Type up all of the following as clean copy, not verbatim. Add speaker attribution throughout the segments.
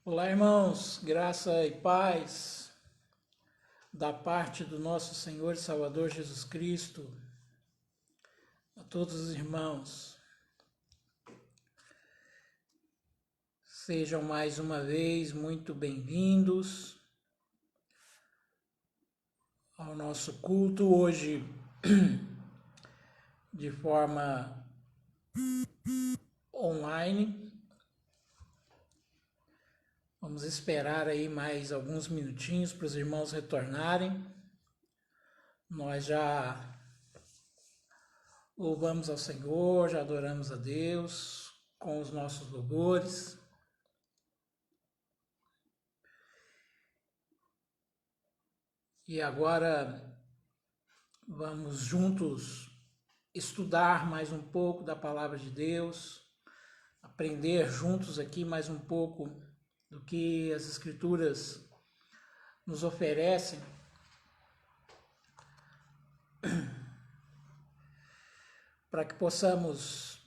Speaker 1: Olá, irmãos, graça e paz da parte do nosso Senhor e Salvador Jesus Cristo a todos os irmãos. Sejam mais uma vez muito bem-vindos ao nosso culto hoje de forma online. Vamos esperar aí mais alguns minutinhos para os irmãos retornarem. Nós já louvamos ao Senhor, já adoramos a Deus com os nossos louvores. E agora vamos juntos estudar mais um pouco da Palavra de Deus, aprender juntos aqui mais um pouco do que as Escrituras nos oferecem. Para que possamos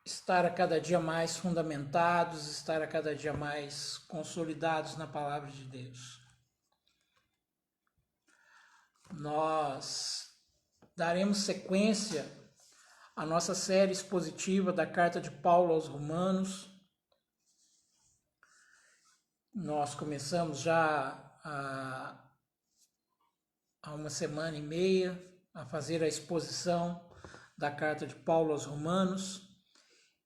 Speaker 1: estar a cada dia mais fundamentados, estar a cada dia mais consolidados na Palavra de Deus. Nós daremos sequência à nossa série expositiva da Carta de Paulo aos Romanos. Nós começamos já há uma semana e meia a fazer a exposição da Carta de Paulo aos Romanos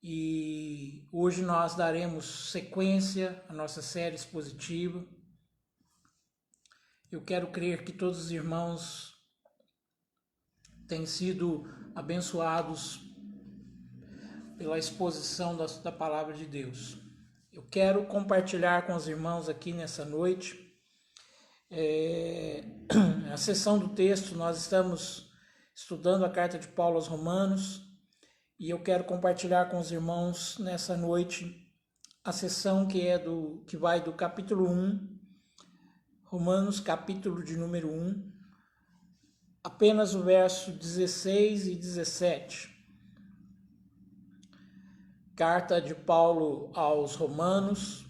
Speaker 1: e hoje nós daremos sequência à nossa série expositiva. Eu quero crer que todos os irmãos têm sido abençoados pela exposição da Palavra de Deus. Eu quero compartilhar com os irmãos aqui nessa noite a seção do texto. Nós estamos estudando a carta de Paulo aos Romanos e eu quero compartilhar com os irmãos nessa noite a seção que vai do capítulo 1, Romanos capítulo de número 1, apenas o verso 16 e 17. Carta de Paulo aos Romanos,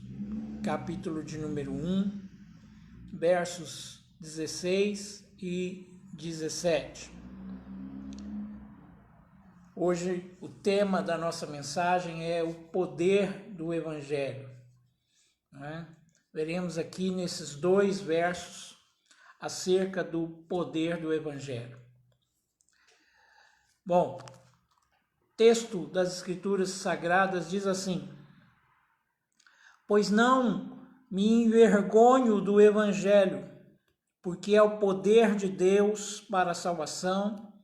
Speaker 1: capítulo de número 1, versos 16 e 17. Hoje o tema da nossa mensagem é o poder do Evangelho. Veremos aqui nesses dois versos acerca do poder do Evangelho. Bom, o texto das Escrituras Sagradas diz assim: pois não me envergonho do Evangelho, porque é o poder de Deus para a salvação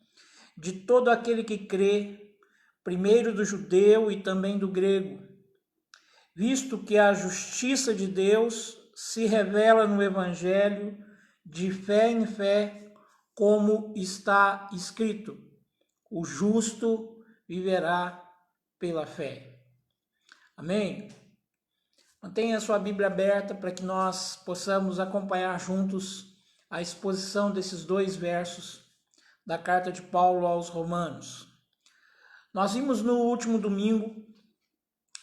Speaker 1: de todo aquele que crê, primeiro do judeu e também do grego, visto que a justiça de Deus se revela no Evangelho de fé em fé, como está escrito: o justo viverá pela fé. Amém? Mantenha a sua Bíblia aberta para que nós possamos acompanhar juntos a exposição desses dois versos da carta de Paulo aos Romanos. Nós vimos no último domingo,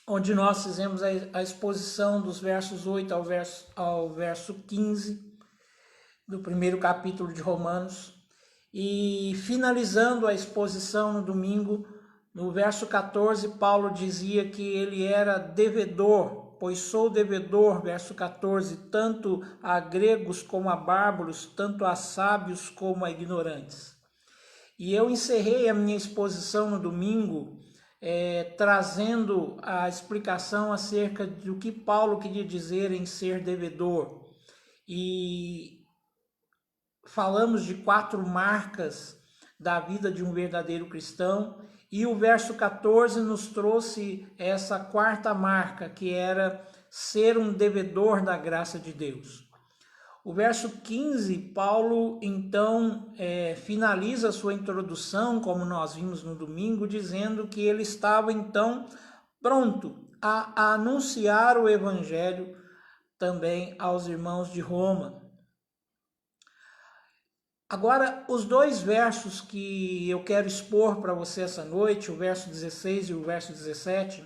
Speaker 1: onde nós fizemos a exposição dos versos 8 ao verso 15 do primeiro capítulo de Romanos, e finalizando a exposição no domingo, no verso 14, Paulo dizia que ele era devedor, pois sou devedor, verso 14, tanto a gregos como a bárbaros, tanto a sábios como a ignorantes. E eu encerrei a minha exposição no domingo trazendo a explicação acerca do que Paulo queria dizer em ser devedor. E falamos de 4 marcas da vida de um verdadeiro cristão, e o verso 14 nos trouxe essa 4ª marca, que era ser um devedor da graça de Deus. O verso 15, Paulo então finaliza a sua introdução, como nós vimos no domingo, dizendo que ele estava então pronto a anunciar o Evangelho também aos irmãos de Roma. Agora, os dois versos que eu quero expor para você essa noite, o verso 16 e o verso 17,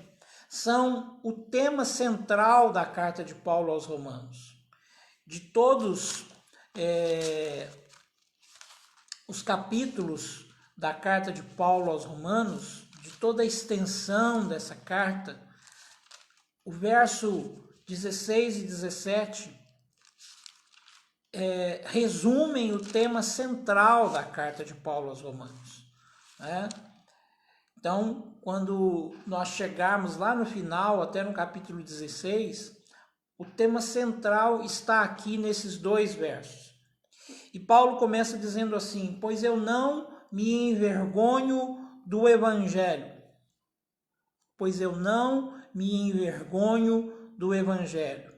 Speaker 1: são o tema central da carta de Paulo aos Romanos. De todos os capítulos da carta de Paulo aos Romanos, de toda a extensão dessa carta, o verso 16 e 17 resumem o tema central da carta de Paulo aos Romanos, né? Então, quando nós chegarmos lá no final, até no capítulo 16, o tema central está aqui nesses dois versos. E Paulo começa dizendo assim: pois eu não me envergonho do evangelho. Pois eu não me envergonho do evangelho.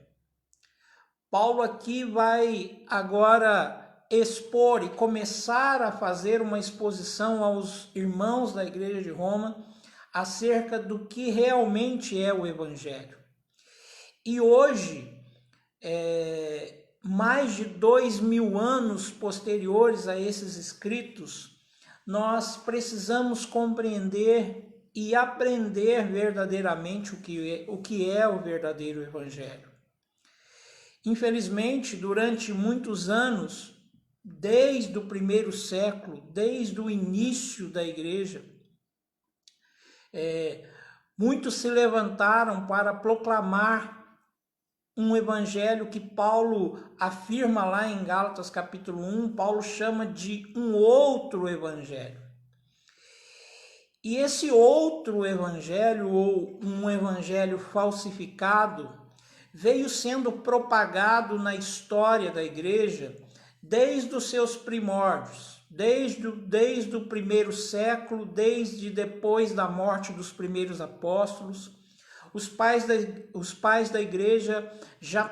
Speaker 1: Paulo aqui vai agora expor e começar a fazer uma exposição aos irmãos da igreja de Roma acerca do que realmente é o evangelho. E hoje, mais de 2000 anos posteriores a esses escritos, nós precisamos compreender e aprender verdadeiramente o que é o verdadeiro evangelho. Infelizmente, durante muitos anos, desde o primeiro século, desde o início da igreja, muitos se levantaram para proclamar um evangelho que Paulo afirma lá em Gálatas capítulo 1, Paulo chama de um outro evangelho. E esse outro evangelho, ou um evangelho falsificado, veio sendo propagado na história da igreja desde os seus primórdios, desde o primeiro século, desde depois da morte dos primeiros apóstolos. Os pais da igreja já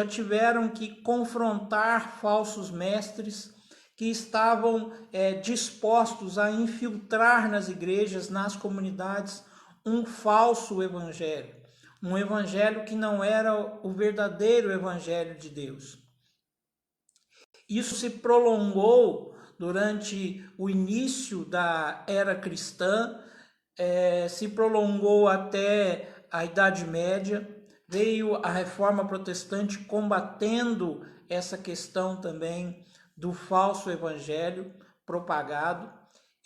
Speaker 1: tiveram que confrontar falsos mestres que estavam dispostos a infiltrar nas igrejas, nas comunidades, um falso evangelho. Um evangelho que não era o verdadeiro evangelho de Deus. Isso se prolongou durante o início da era cristã, se prolongou até a Idade Média, veio a Reforma Protestante combatendo essa questão também do falso evangelho propagado,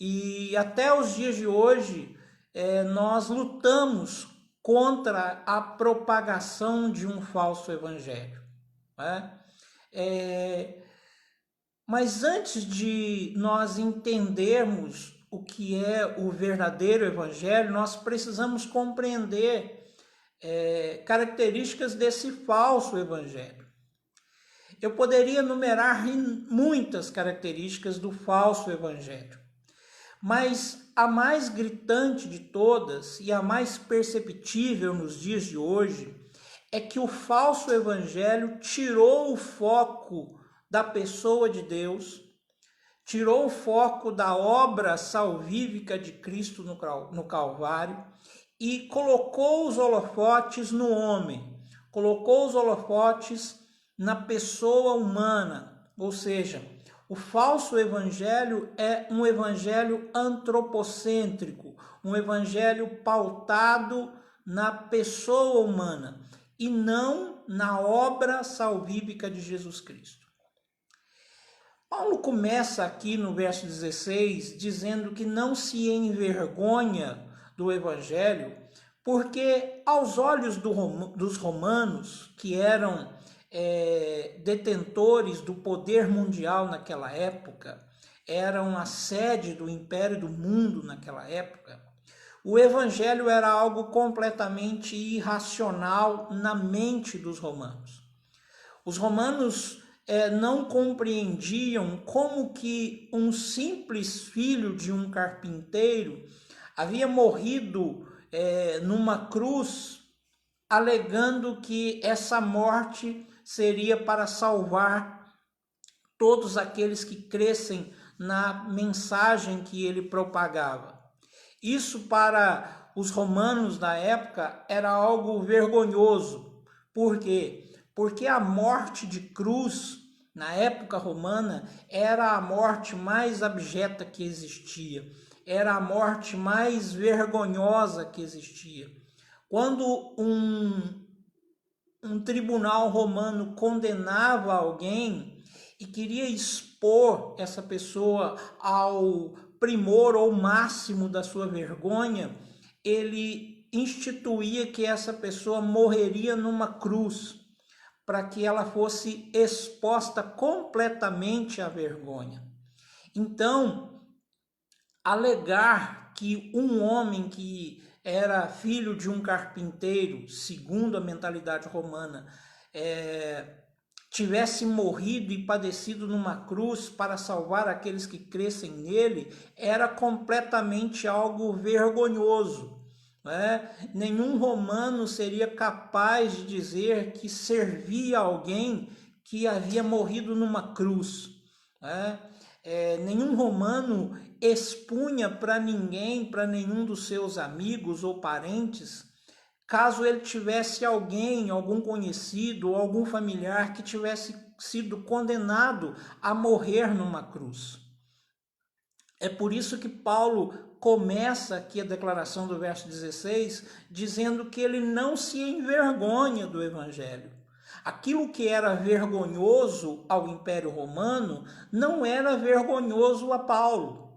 Speaker 1: e até os dias de hoje nós lutamos contra a propagação de um falso evangelho, né? Mas antes de nós entendermos o que é o verdadeiro evangelho, nós precisamos compreender características desse falso evangelho. Eu poderia enumerar muitas características do falso evangelho, mas a mais gritante de todas e a mais perceptível nos dias de hoje é que o falso evangelho tirou o foco da pessoa de Deus, tirou o foco da obra salvífica de Cristo no Calvário e colocou os holofotes no homem, colocou os holofotes na pessoa humana, ou seja, o falso evangelho é um evangelho antropocêntrico, um evangelho pautado na pessoa humana e não na obra salvífica de Jesus Cristo. Paulo começa aqui no verso 16 dizendo que não se envergonha do evangelho, porque aos olhos dos romanos, que eram detentores do poder mundial naquela época, eram a sede do império do mundo naquela época, o evangelho era algo completamente irracional na mente dos romanos. Os romanos não compreendiam como que um simples filho de um carpinteiro havia morrido numa cruz, alegando que essa morte seria para salvar todos aqueles que crescem na mensagem que ele propagava. Isso para os romanos da época era algo vergonhoso. Por quê? Porque a morte de cruz, na época romana, era a morte mais abjeta que existia. Era a morte mais vergonhosa que existia. Quando um tribunal romano condenava alguém e queria expor essa pessoa ao primor ou máximo da sua vergonha, ele instituía que essa pessoa morreria numa cruz, para que ela fosse exposta completamente à vergonha. Então, alegar que um homem que era filho de um carpinteiro, segundo a mentalidade romana, tivesse morrido e padecido numa cruz para salvar aqueles que crescem nele, era completamente algo vergonhoso. Nenhum romano seria capaz de dizer que servia alguém que havia morrido numa cruz. Nenhum romano expunha para ninguém, para nenhum dos seus amigos ou parentes, caso ele tivesse alguém, algum conhecido ou algum familiar que tivesse sido condenado a morrer numa cruz. É por isso que Paulo começa aqui a declaração do verso 16, dizendo que ele não se envergonha do evangelho. Aquilo que era vergonhoso ao Império Romano não era vergonhoso a Paulo.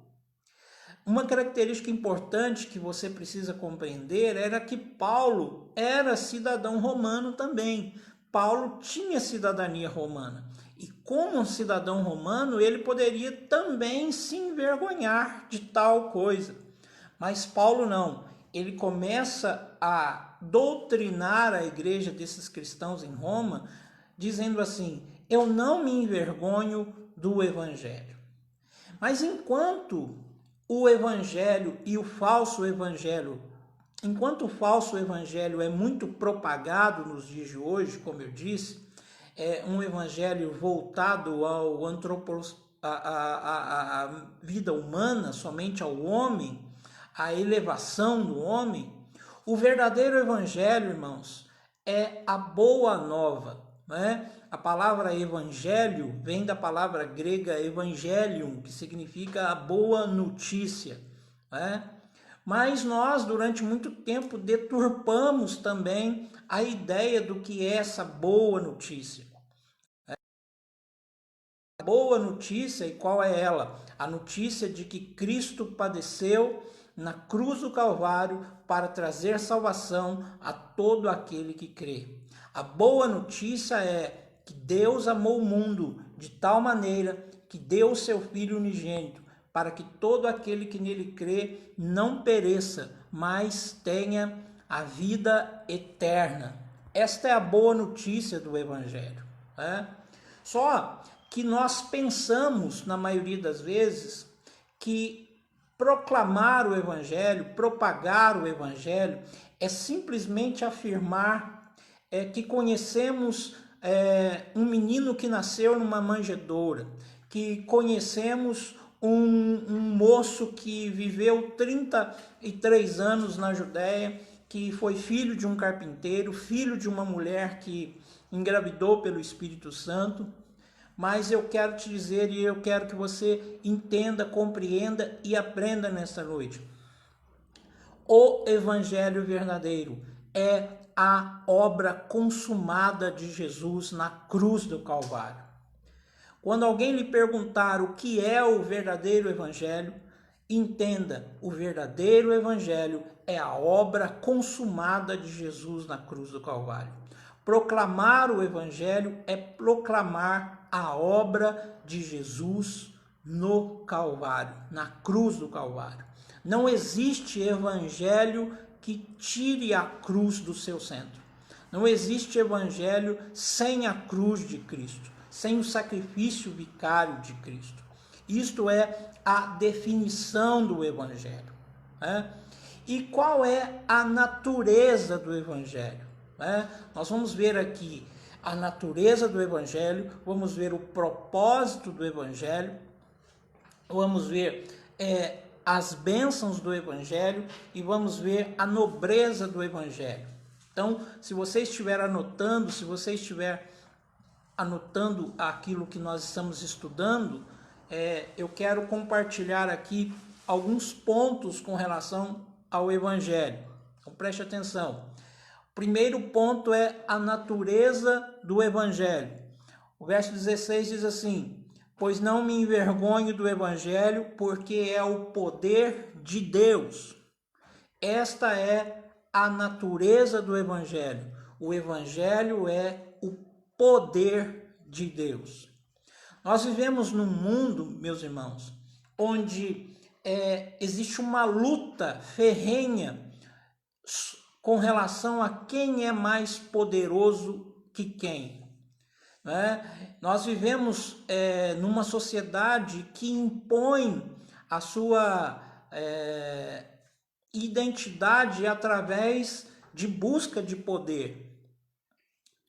Speaker 1: Uma característica importante que você precisa compreender era que Paulo era cidadão romano também. Paulo tinha cidadania romana. E como cidadão romano, ele poderia também se envergonhar de tal coisa. Mas Paulo não. Ele começa a doutrinar a igreja desses cristãos em Roma, dizendo assim: eu não me envergonho do evangelho. Mas enquanto o evangelho e o falso evangelho, enquanto o falso evangelho é muito propagado nos dias de hoje, como eu disse, é um evangelho voltado ao à vida humana, somente ao homem, à elevação do homem, o verdadeiro evangelho, irmãos, é a boa nova, né? A palavra evangelho vem da palavra grega evangelium, que significa a boa notícia, né? Mas nós, durante muito tempo, deturpamos também a ideia do que é essa boa notícia. A boa notícia, e qual é ela? A notícia de que Cristo padeceu na cruz do Calvário para trazer salvação a todo aquele que crê. A boa notícia é que Deus amou o mundo de tal maneira que deu o seu Filho unigênito, para que todo aquele que nele crê não pereça, mas tenha a vida eterna. Esta é a boa notícia do Evangelho. Só que nós pensamos, na maioria das vezes, que proclamar o Evangelho, propagar o Evangelho, é simplesmente afirmar que conhecemos um menino que nasceu numa manjedoura, que conhecemos um moço que viveu 33 anos na Judéia, que foi filho de um carpinteiro, filho de uma mulher que engravidou pelo Espírito Santo. Mas eu quero te dizer e eu quero que você entenda, compreenda e aprenda nesta noite. O Evangelho verdadeiro é a obra consumada de Jesus na cruz do Calvário. Quando alguém lhe perguntar o que é o verdadeiro Evangelho, entenda, o verdadeiro Evangelho é a obra consumada de Jesus na cruz do Calvário. Proclamar o Evangelho é proclamar a obra de Jesus no Calvário, na cruz do Calvário. Não existe evangelho que tire a cruz do seu centro. Não existe evangelho sem a cruz de Cristo, sem o sacrifício vicário de Cristo. Isto é a definição do evangelho. E qual é a natureza do evangelho? Nós vamos ver aqui a natureza do evangelho, vamos ver o propósito do evangelho, vamos ver as bênçãos do evangelho e vamos ver a nobreza do evangelho. Então, se você estiver anotando, aquilo que nós estamos estudando, eu quero compartilhar aqui alguns pontos com relação ao evangelho. Então, preste atenção. primeiro ponto é a natureza do Evangelho. O verso 16 diz assim: pois não me envergonho do Evangelho, porque é o poder de Deus. Esta é a natureza do Evangelho. O Evangelho é o poder de Deus. Nós vivemos num mundo, meus irmãos, onde existe uma luta ferrenha com relação a quem é mais poderoso que quem. Né? Nós vivemos numa sociedade que impõe a sua identidade através de busca de poder.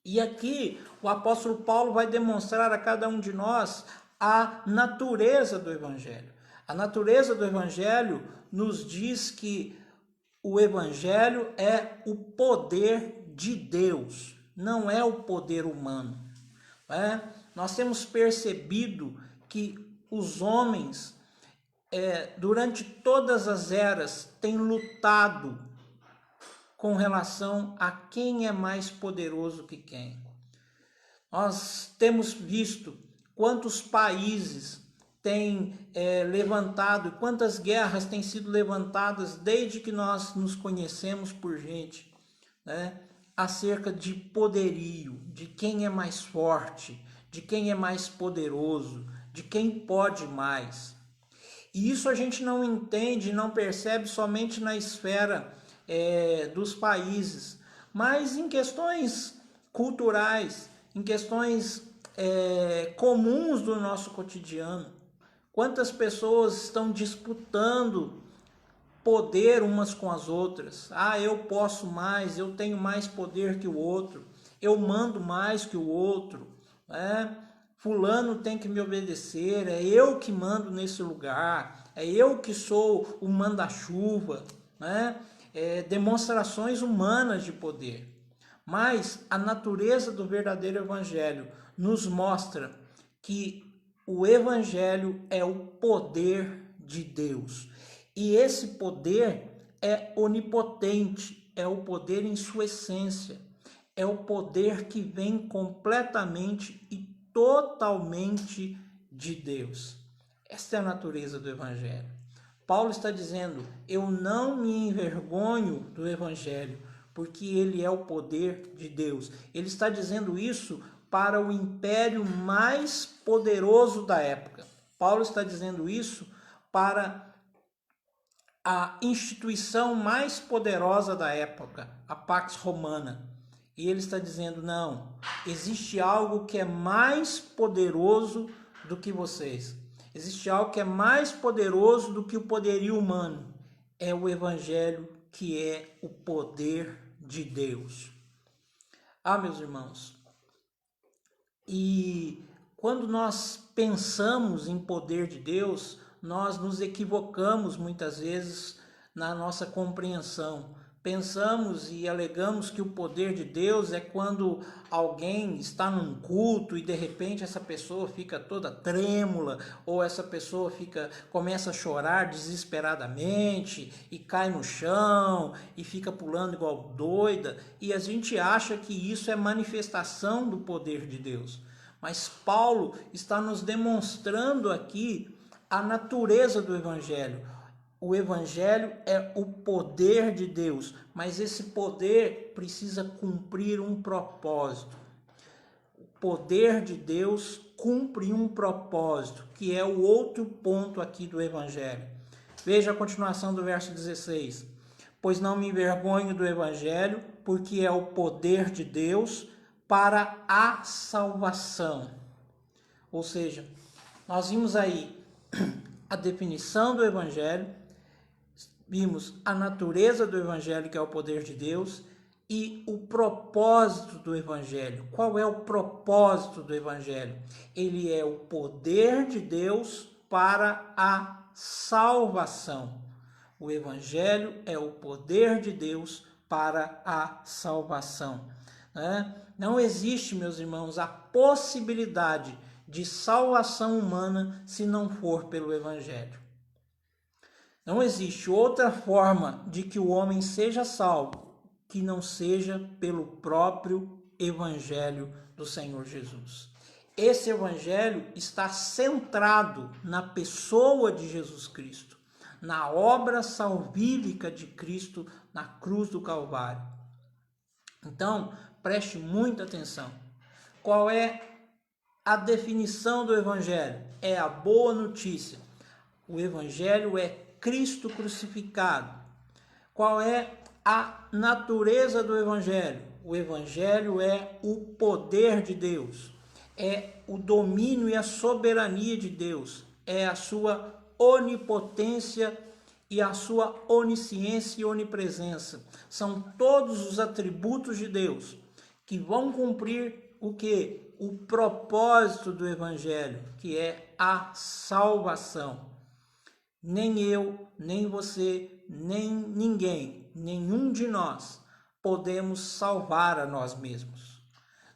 Speaker 1: E aqui o apóstolo Paulo vai demonstrar a cada um de nós a natureza do Evangelho. A natureza do Evangelho nos diz que o Evangelho é o poder de Deus, não é o poder humano. Nós temos percebido que os homens, durante todas as eras, têm lutado com relação a quem é mais poderoso que quem. Nós temos visto quantos países têm levantado, quantas guerras têm sido levantadas desde que nós nos conhecemos por gente, né? Acerca de poderio, de quem é mais forte, de quem é mais poderoso, de quem pode mais. E isso a gente não entende, não percebe somente na esfera dos países, mas em questões culturais, em questões comuns do nosso cotidiano. Quantas pessoas estão disputando poder umas com as outras? Ah, eu posso mais, eu tenho mais poder que o outro, eu mando mais que o outro, né? Fulano tem que me obedecer, é eu que mando nesse lugar, é eu que sou o manda-chuva, né? Demonstrações humanas de poder. Mas a natureza do verdadeiro Evangelho nos mostra que o Evangelho é o poder de Deus. E esse poder é onipotente, é o poder em sua essência, é o poder que vem completamente e totalmente de Deus. Esta é a natureza do Evangelho. Paulo está dizendo: eu não me envergonho do Evangelho, porque ele é o poder de Deus. Ele está dizendo isso para o império mais poderoso da época. Paulo está dizendo isso para a instituição mais poderosa da época, a Pax Romana. E ele está dizendo: não, existe algo que é mais poderoso do que vocês. Existe algo que é mais poderoso do que o poderio humano. É o Evangelho, que é o poder de Deus. Ah, meus irmãos, e quando nós pensamos em poder de Deus, nós nos equivocamos muitas vezes na nossa compreensão. Pensamos e alegamos que o poder de Deus é quando alguém está num culto e de repente essa pessoa fica toda trêmula, ou essa pessoa começa a chorar desesperadamente e cai no chão e fica pulando igual doida, e a gente acha que isso é manifestação do poder de Deus. Mas Paulo está nos demonstrando aqui a natureza do Evangelho. O Evangelho é o poder de Deus, mas esse poder precisa cumprir um propósito. O poder de Deus cumpre um propósito, que é o outro ponto aqui do Evangelho. Veja a continuação do verso 16. Pois não me envergonho do Evangelho, porque é o poder de Deus para a salvação. Ou seja, nós vimos aí a definição do Evangelho, vimos a natureza do Evangelho, que é o poder de Deus, e o propósito do Evangelho. Qual é o propósito do Evangelho? Ele é o poder de Deus para a salvação. O Evangelho é o poder de Deus para a salvação. Não existe, meus irmãos, a possibilidade de salvação humana se não for pelo Evangelho. Não existe outra forma de que o homem seja salvo que não seja pelo próprio Evangelho do Senhor Jesus. Esse Evangelho está centrado na pessoa de Jesus Cristo, na obra salvífica de Cristo na cruz do Calvário. Então, preste muita atenção. Qual é a definição do Evangelho? É a boa notícia. O Evangelho é Cristo crucificado. Qual é a natureza do Evangelho? O Evangelho é o poder de Deus, é o domínio e a soberania de Deus, é a sua onipotência e a sua onisciência e onipresença. São todos os atributos de Deus que vão cumprir o que? O propósito do Evangelho, que é a salvação. Nem eu, nem você, nem ninguém, nenhum de nós podemos salvar a nós mesmos.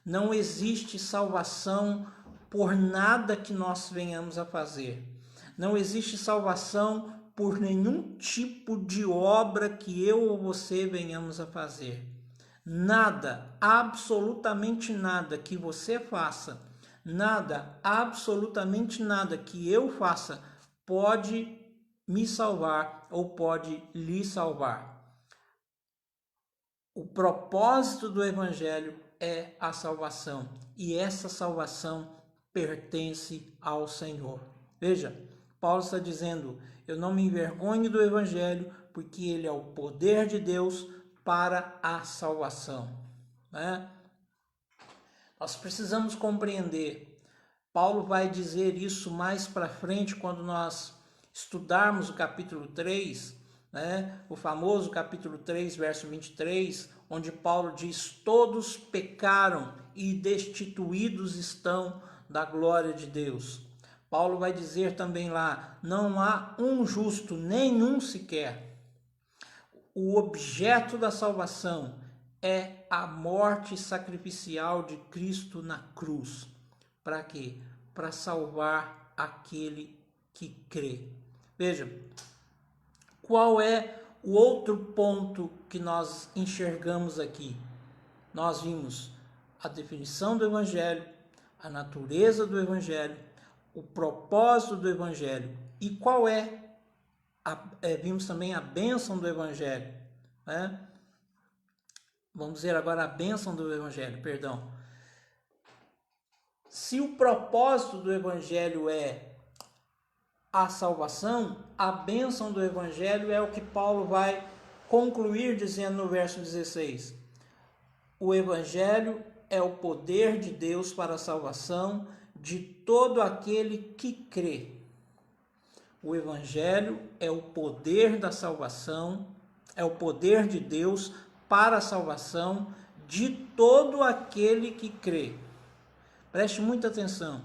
Speaker 1: Não existe salvação por nada que nós venhamos a fazer. Não existe salvação por nenhum tipo de obra que eu ou você venhamos a fazer. Nada, absolutamente nada que você faça, nada, absolutamente nada que eu faça pode me salvar ou pode lhe salvar. O propósito do Evangelho é a salvação, e essa salvação pertence ao Senhor. Veja, Paulo está dizendo: eu não me envergonho do Evangelho, porque ele é o poder de Deus para a salvação. Nós precisamos compreender. Paulo vai dizer isso mais para frente, quando nós estudarmos o capítulo 3, o famoso capítulo 3, verso 23, onde Paulo diz: todos pecaram e destituídos estão da glória de Deus. Paulo vai dizer também lá: não há um justo, nenhum sequer. O objeto da salvação é a morte sacrificial de Cristo na cruz. Para quê? Para salvar aquele que crê. Veja, qual é o outro ponto que nós enxergamos aqui? Nós vimos a definição do Evangelho, a natureza do Evangelho, o propósito do Evangelho. E qual vimos também a bênção do Evangelho. Vamos ver agora a bênção do Evangelho, perdão. Se o propósito do Evangelho é a salvação, a bênção do Evangelho é o que Paulo vai concluir dizendo no verso 16. O Evangelho é o poder de Deus para a salvação de todo aquele que crê. O Evangelho é o poder da salvação, é o poder de Deus para a salvação de todo aquele que crê. Preste muita atenção.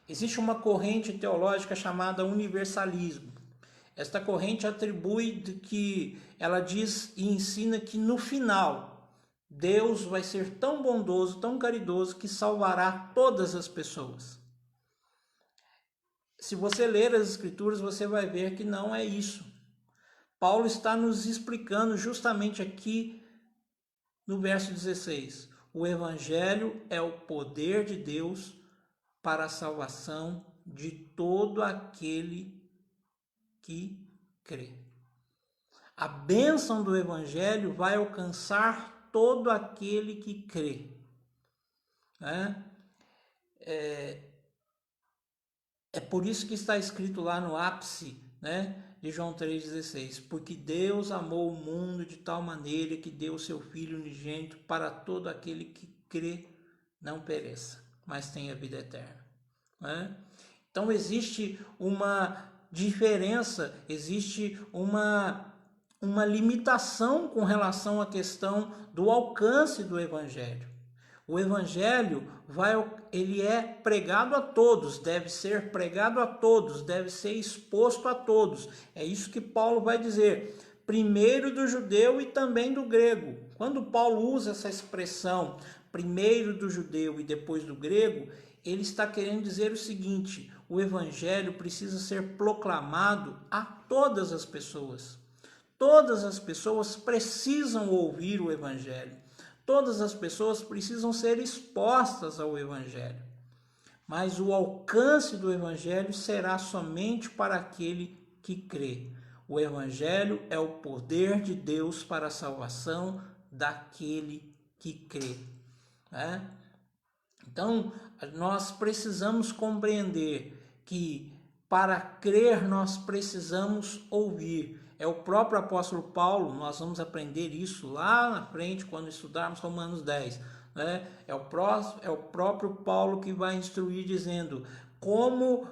Speaker 1: Existe uma corrente teológica chamada universalismo. Esta corrente atribui que ela diz e ensina que no final Deus vai ser tão bondoso, tão caridoso, que salvará todas as pessoas. Se você ler as Escrituras, você vai ver que não é isso. Paulo está nos explicando justamente aqui no verso 16. O Evangelho é o poder de Deus para a salvação de todo aquele que crê. A bênção do Evangelho vai alcançar todo aquele que crê. É por isso que está escrito lá no ápice, de João 3,16. Porque Deus amou o mundo de tal maneira que deu o seu Filho unigênito para todo aquele que crê não pereça, mas tenha vida eterna. Então existe uma diferença, existe uma limitação com relação à questão do alcance do Evangelho. O Evangelho ele é pregado a todos, deve ser pregado a todos, deve ser exposto a todos. É isso que Paulo vai dizer, primeiro do judeu e também do grego. Quando Paulo usa essa expressão, primeiro do judeu e depois do grego, ele está querendo dizer o seguinte: o Evangelho precisa ser proclamado a todas as pessoas. Todas as pessoas precisam ouvir o Evangelho. Todas as pessoas precisam ser expostas ao Evangelho. Mas o alcance do Evangelho será somente para aquele que crê. O Evangelho é o poder de Deus para a salvação daquele que crê. Né? Então, nós precisamos compreender que para crer nós precisamos ouvir. É o próprio apóstolo Paulo, nós vamos aprender isso lá na frente quando estudarmos Romanos 10. Né? É o próprio Paulo que vai instruir dizendo como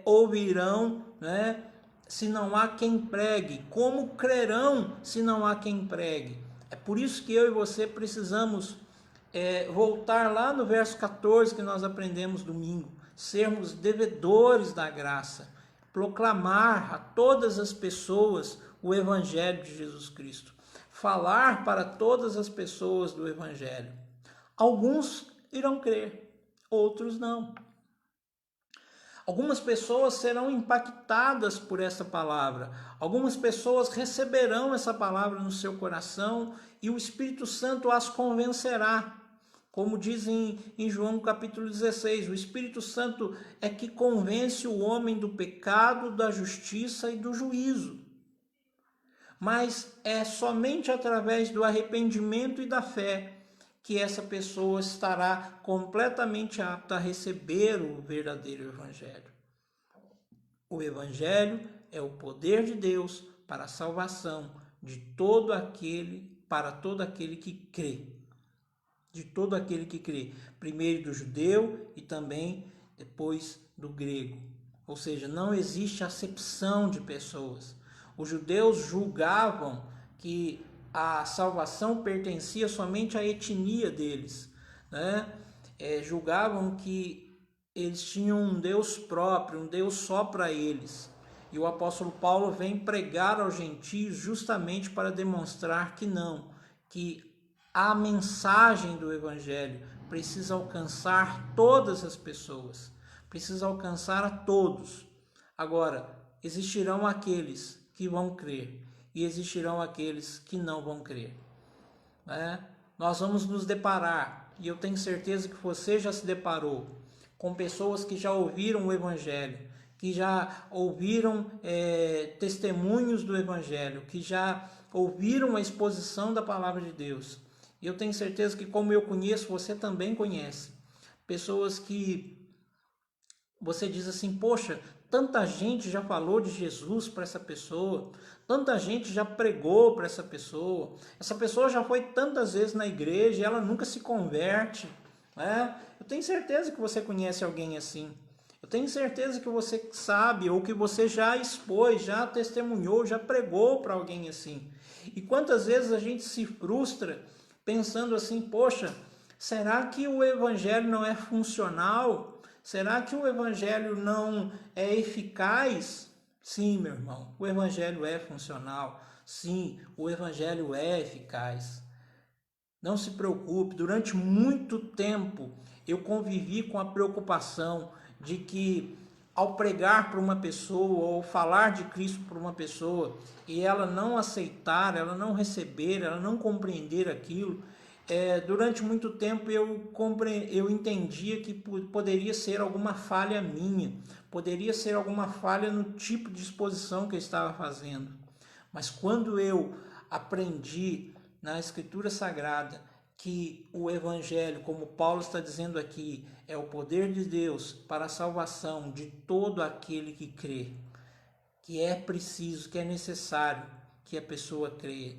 Speaker 1: ouvirão, né, se não há quem pregue, como crerão se não há quem pregue. É por isso que eu e você precisamos voltar lá no verso 14 que nós aprendemos domingo, sermos devedores da graça, proclamar a todas as pessoas o Evangelho de Jesus Cristo, falar para todas as pessoas do Evangelho. Alguns irão crer, outros não. Algumas pessoas serão impactadas por essa palavra. Algumas pessoas receberão essa palavra no seu coração e o Espírito Santo as convencerá. Como diz em João capítulo 16, o Espírito Santo é que convence o homem do pecado, da justiça e do juízo. Mas é somente através do arrependimento e da fé que essa pessoa estará completamente apta a receber o verdadeiro Evangelho. O Evangelho é o poder de Deus para a salvação para todo aquele que crê. De todo aquele que crê. Primeiro do judeu e também depois do grego. Ou seja, não existe acepção de pessoas. Os judeus julgavam que a salvação pertencia somente à etnia deles, né? Julgavam que eles tinham um Deus próprio, um Deus só para eles. E o apóstolo Paulo vem pregar aos gentios justamente para demonstrar que não, que a mensagem do Evangelho precisa alcançar todas as pessoas, precisa alcançar a todos. Agora, existirão aqueles que vão crer e existirão aqueles que não vão crer. Nós vamos nos deparar, e eu tenho certeza que você já se deparou, com pessoas que já ouviram o Evangelho, que já ouviram testemunhos do Evangelho, que já ouviram a exposição da Palavra de Deus. E eu tenho certeza que, como eu conheço, você também conhece. Pessoas que você diz assim, poxa, tanta gente já falou de Jesus para essa pessoa, tanta gente já pregou para essa pessoa já foi tantas vezes na igreja e ela nunca se converte. Né? Eu tenho certeza que você conhece alguém assim. Eu tenho certeza que você sabe ou que você já expôs, já testemunhou, já pregou para alguém assim. E quantas vezes a gente se frustra pensando assim, poxa, será que o Evangelho não é funcional? Será que o Evangelho não é eficaz? Sim, meu irmão, o Evangelho é funcional. Sim, o Evangelho é eficaz. Não se preocupe, durante muito tempo eu convivi com a preocupação de que ao pregar para uma pessoa ou falar de Cristo para uma pessoa e ela não aceitar, ela não receber, ela não compreender aquilo, durante muito tempo eu entendia que poderia ser alguma falha minha, poderia ser alguma falha no tipo de exposição que eu estava fazendo. Mas quando eu aprendi na Escritura Sagrada que o Evangelho, como Paulo está dizendo aqui, é o poder de Deus para a salvação de todo aquele que crê, que é preciso, que é necessário que a pessoa creia,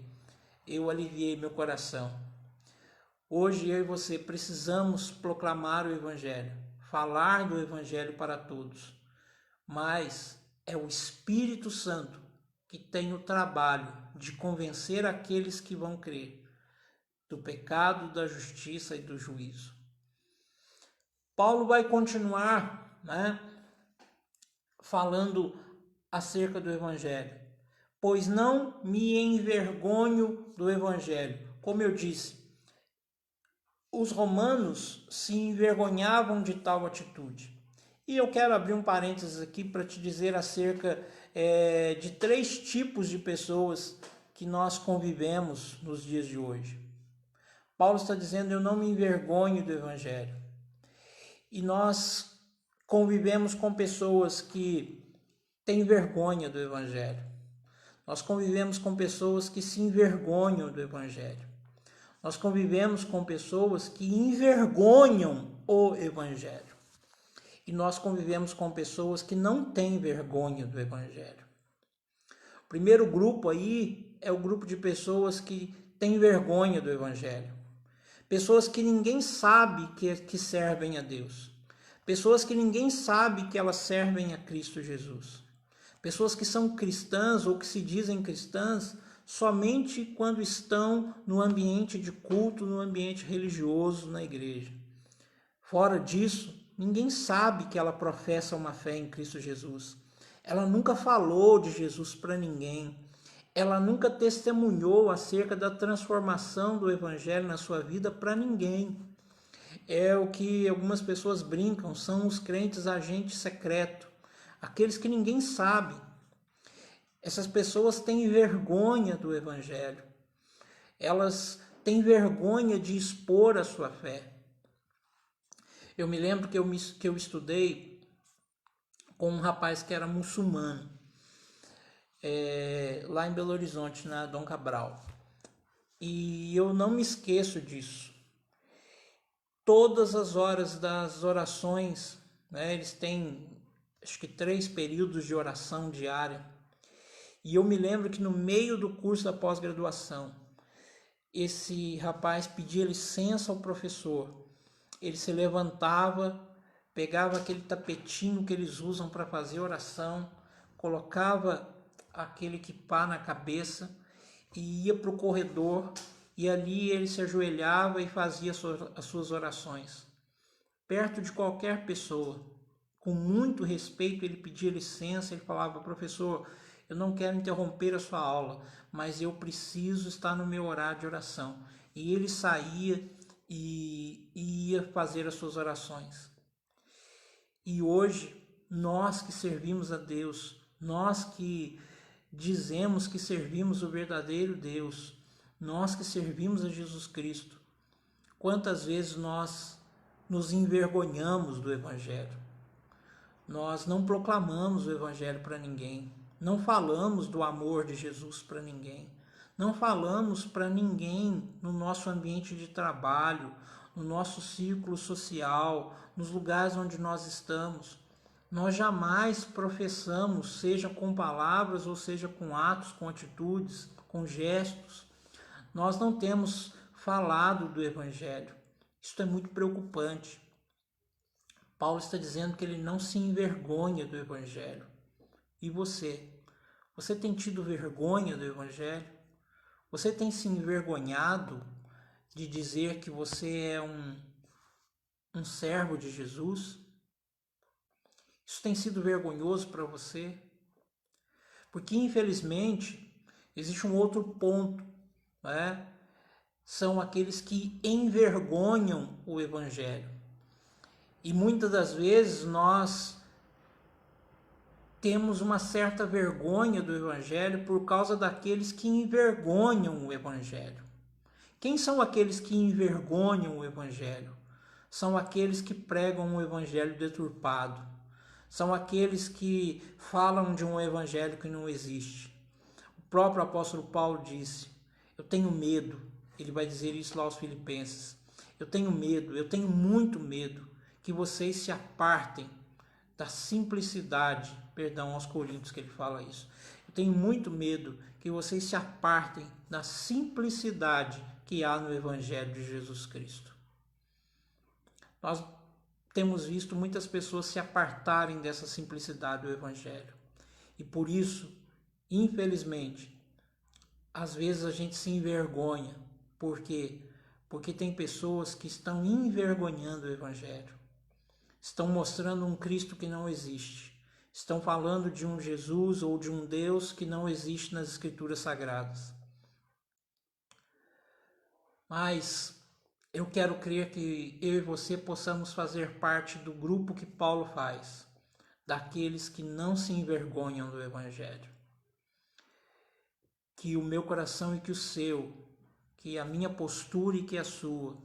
Speaker 1: eu aliviei meu coração. Hoje eu e você precisamos proclamar o Evangelho, falar do Evangelho para todos, mas é o Espírito Santo que tem o trabalho de convencer aqueles que vão crer do pecado, da justiça e do juízo. Paulo vai continuar, falando acerca do Evangelho. Pois não me envergonho do Evangelho. Como eu disse, os romanos se envergonhavam de tal atitude. E eu quero abrir um parênteses aqui para te dizer acerca de 3 tipos de pessoas que nós convivemos nos dias de hoje. Paulo está dizendo: eu não me envergonho do Evangelho. E nós convivemos com pessoas que têm vergonha do Evangelho. Nós convivemos com pessoas que se envergonham do Evangelho. Nós convivemos com pessoas que envergonham o Evangelho. E nós convivemos com pessoas que não têm vergonha do Evangelho. O primeiro grupo aí é o grupo de pessoas que têm vergonha do Evangelho. Pessoas que ninguém sabe que servem a Deus. Pessoas que ninguém sabe que elas servem a Cristo Jesus. Pessoas que são cristãs ou que se dizem cristãs somente quando estão no ambiente de culto, no ambiente religioso, na igreja. Fora disso, ninguém sabe que ela professa uma fé em Cristo Jesus. Ela nunca falou de Jesus para ninguém. Ela nunca testemunhou acerca da transformação do Evangelho na sua vida para ninguém. É o que algumas pessoas brincam, são os crentes agentes secretos, aqueles que ninguém sabe. Essas pessoas têm vergonha do Evangelho. Elas têm vergonha de expor a sua fé. Eu me lembro que eu estudei com um rapaz que era muçulmano, lá em Belo Horizonte, na Dom Cabral. E eu não me esqueço disso. Todas as horas das orações, né, eles têm acho que 3 períodos de oração diária. E eu me lembro que no meio do curso da pós-graduação, esse rapaz pedia licença ao professor. Ele se levantava, pegava aquele tapetinho que eles usam para fazer oração, colocava aquele quipá na cabeça e ia para o corredor, e ali ele se ajoelhava e fazia as suas orações. Perto de qualquer pessoa, com muito respeito, ele pedia licença, ele falava: professor, eu não quero interromper a sua aula, mas eu preciso estar no meu horário de oração. E ele saía e ia fazer as suas orações. E hoje, nós que servimos a Deus, nós que dizemos que servimos o verdadeiro Deus, nós que servimos a Jesus Cristo, quantas vezes nós nos envergonhamos do Evangelho? Nós não proclamamos o Evangelho para ninguém, não falamos do amor de Jesus para ninguém, não falamos para ninguém no nosso ambiente de trabalho, no nosso círculo social, nos lugares onde nós estamos. Nós jamais professamos, seja com palavras ou seja com atos, com atitudes, com gestos. Nós não temos falado do Evangelho. Isso é muito preocupante. Paulo está dizendo que ele não se envergonha do Evangelho. E você? Você tem tido vergonha do Evangelho? Você tem se envergonhado de dizer que você é um servo de Jesus? Isso tem sido vergonhoso para você? Porque, infelizmente, existe um outro ponto, né? São aqueles que envergonham o Evangelho. E muitas das vezes nós temos uma certa vergonha do Evangelho por causa daqueles que envergonham o Evangelho. Quem são aqueles que envergonham o Evangelho? São aqueles que pregam um Evangelho deturpado. São aqueles que falam de um Evangelho que não existe. O próprio apóstolo Paulo disse: eu tenho medo. Ele vai dizer isso lá aos Filipenses. Eu tenho medo, eu tenho muito medo que vocês se apartem da simplicidade, perdão, aos Coríntios que ele fala isso. Eu tenho muito medo que vocês se apartem da simplicidade que há no Evangelho de Jesus Cristo. Nós temos visto muitas pessoas se apartarem dessa simplicidade do Evangelho. E por isso, infelizmente, às vezes a gente se envergonha. Por quê? Porque tem pessoas que estão envergonhando o Evangelho. Estão mostrando um Cristo que não existe. Estão falando de um Jesus ou de um Deus que não existe nas Escrituras Sagradas. Mas eu quero crer que eu e você possamos fazer parte do grupo que Paulo faz, daqueles que não se envergonham do Evangelho. que o meu coração e que o seu, que a minha postura e que a sua,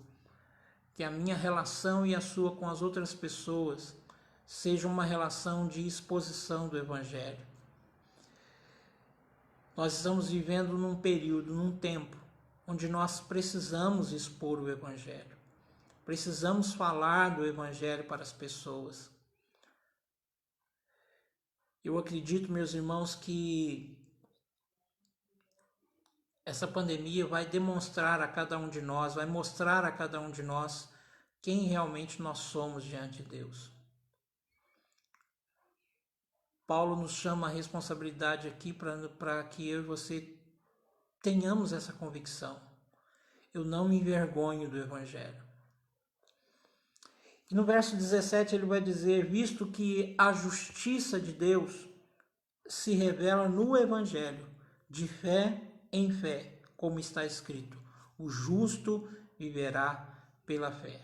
Speaker 1: que a minha relação e a sua com as outras pessoas seja uma relação de exposição do Evangelho. Nós estamos vivendo num período, num tempo, onde nós precisamos expor o Evangelho. Precisamos falar do Evangelho para as pessoas. Eu acredito, meus irmãos, que essa pandemia vai demonstrar a cada um de nós, vai mostrar a cada um de nós quem realmente nós somos diante de Deus. Paulo nos chama a responsabilidade aqui para que eu e você tenhamos essa convicção. Eu não me envergonho do Evangelho. E no verso 17 ele vai dizer, visto que a justiça de Deus se revela no Evangelho, de fé em fé, como está escrito, o justo viverá pela fé.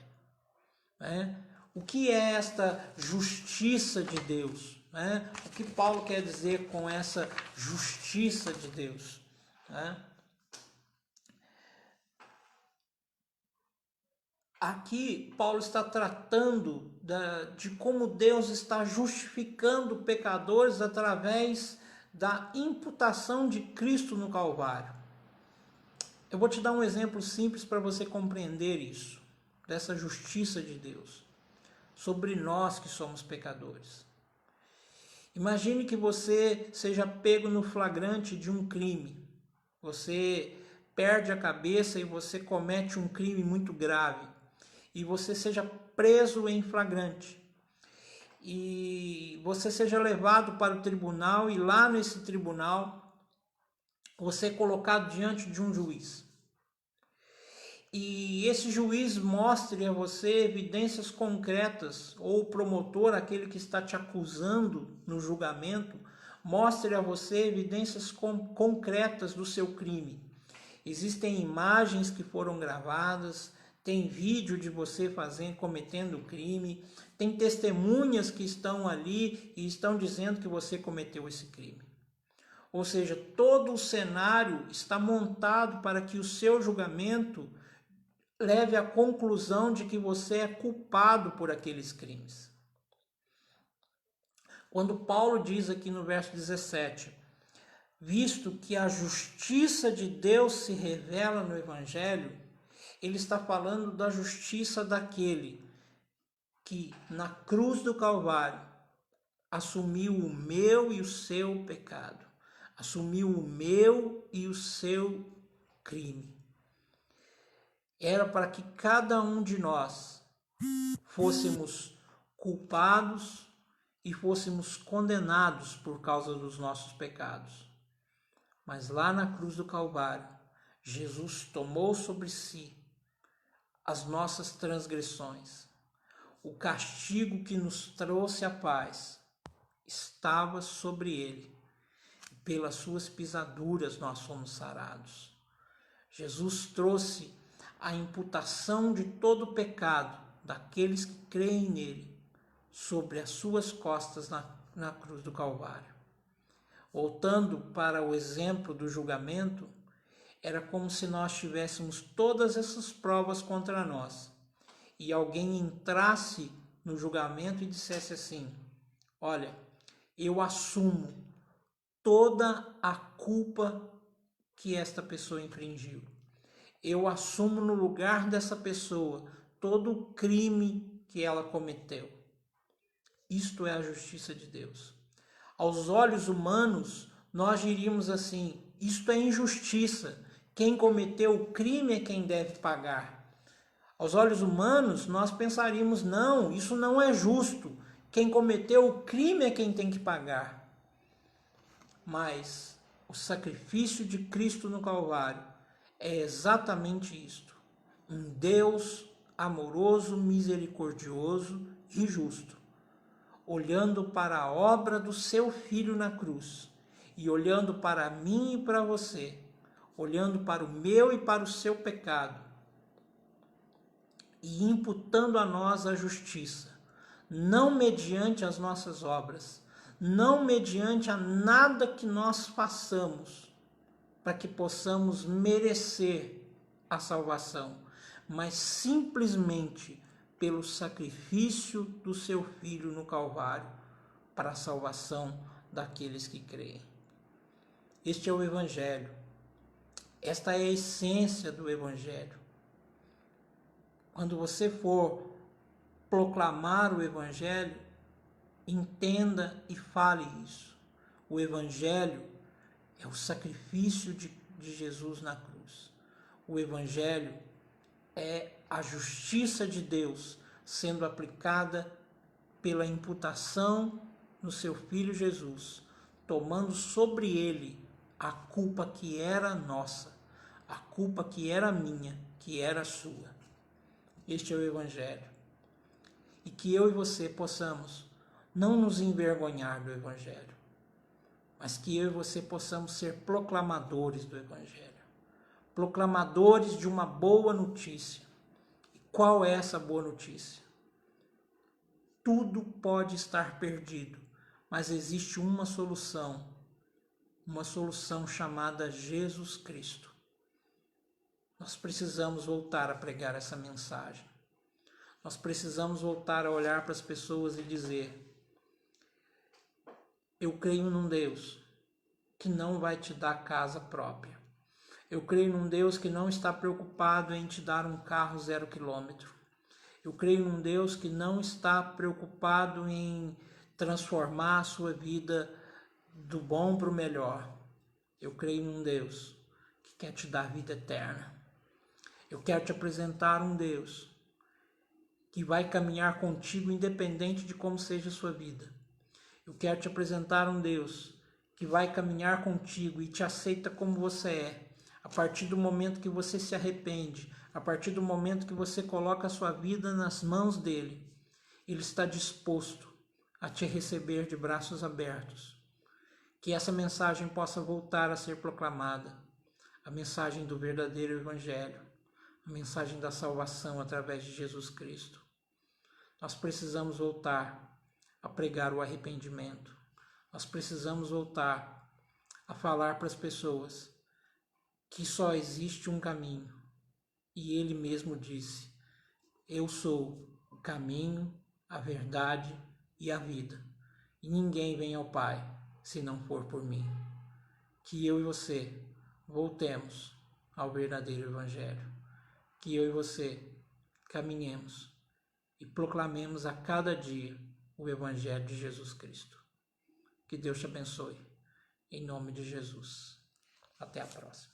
Speaker 1: O que é esta justiça de Deus? O que Paulo quer dizer com essa justiça de Deus? Aqui Paulo está tratando de como Deus está justificando pecadores através da imputação de Cristo no Calvário. Eu vou te dar um exemplo simples para você compreender isso, dessa justiça de Deus, sobre nós que somos pecadores. Imagine que você seja pego no flagrante de um crime. Você perde a cabeça e você comete um crime muito grave. E você seja preso em flagrante. E você seja levado para o tribunal e lá nesse tribunal você é colocado diante de um juiz. E esse juiz mostre a você evidências concretas, ou o promotor, aquele que está te acusando no julgamento, mostre a você evidências concretas do seu crime. Existem imagens que foram gravadas, tem vídeo de você cometendo crime, tem testemunhas que estão ali e estão dizendo que você cometeu esse crime. Ou seja, todo o cenário está montado para que o seu julgamento leve à conclusão de que você é culpado por aqueles crimes. Quando Paulo diz aqui no verso 17, visto que a justiça de Deus se revela no Evangelho, ele está falando da justiça daquele que na cruz do Calvário assumiu o meu e o seu pecado, assumiu o meu e o seu crime. Era para que cada um de nós fôssemos culpados e fôssemos condenados por causa dos nossos pecados. Mas lá na cruz do Calvário, Jesus tomou sobre si as nossas transgressões. O castigo que nos trouxe a paz estava sobre ele. Pelas suas pisaduras nós fomos sarados. Jesus trouxe a imputação de todo o pecado daqueles que creem nele sobre as suas costas na cruz do Calvário. Voltando para o exemplo do julgamento, era como se nós tivéssemos todas essas provas contra nós e alguém entrasse no julgamento e dissesse assim, olha, eu assumo toda a culpa que esta pessoa infringiu. Eu assumo no lugar dessa pessoa todo o crime que ela cometeu. Isto é a justiça de Deus. Aos olhos humanos, nós diríamos assim, isto é injustiça. Quem cometeu o crime é quem deve pagar. Aos olhos humanos, nós pensaríamos, não, isso não é justo. Quem cometeu o crime é quem tem que pagar. Mas o sacrifício de Cristo no Calvário é exatamente isto. Um Deus amoroso, misericordioso e justo, olhando para a obra do seu Filho na cruz e olhando para mim e para você, olhando para o meu e para o seu pecado e imputando a nós a justiça, não mediante as nossas obras, não mediante a nada que nós façamos, para que possamos merecer a salvação, mas simplesmente pelo sacrifício do seu Filho no Calvário para a salvação daqueles que creem. Este é o Evangelho. Esta é a essência do Evangelho. Quando você for proclamar o Evangelho, entenda e fale isso. O Evangelho é o sacrifício de Jesus na cruz. O Evangelho é a justiça de Deus sendo aplicada pela imputação no seu Filho Jesus, tomando sobre ele a culpa que era nossa, a culpa que era minha, que era sua. Este é o Evangelho. E que eu e você possamos não nos envergonhar do Evangelho, mas que eu e você possamos ser proclamadores do Evangelho, proclamadores de uma boa notícia. E qual é essa boa notícia? Tudo pode estar perdido, mas existe uma solução chamada Jesus Cristo. Nós precisamos voltar a pregar essa mensagem. Nós precisamos voltar a olhar para as pessoas e dizer: eu creio num Deus que não vai te dar casa própria. Eu creio num Deus que não está preocupado em te dar um carro 0 quilômetro. Eu creio num Deus que não está preocupado em transformar a sua vida do bom para o melhor. Eu creio num Deus que quer te dar vida eterna. Eu quero te apresentar um Deus que vai caminhar contigo independente de como seja a sua vida. Eu quero te apresentar um Deus que vai caminhar contigo e te aceita como você é. A partir do momento que você se arrepende, a partir do momento que você coloca a sua vida nas mãos dele, ele está disposto a te receber de braços abertos. Que essa mensagem possa voltar a ser proclamada, a mensagem do verdadeiro Evangelho, a mensagem da salvação através de Jesus Cristo. Nós precisamos voltar a pregar o arrependimento. Nós precisamos voltar a falar para as pessoas que só existe um caminho. E ele mesmo disse: eu sou o caminho, a verdade e a vida. E ninguém vem ao Pai se não for por mim. Que eu e você voltemos ao verdadeiro Evangelho. Que eu e você caminhemos e proclamemos a cada dia o Evangelho de Jesus Cristo. Que Deus te abençoe. Em nome de Jesus. Até a próxima.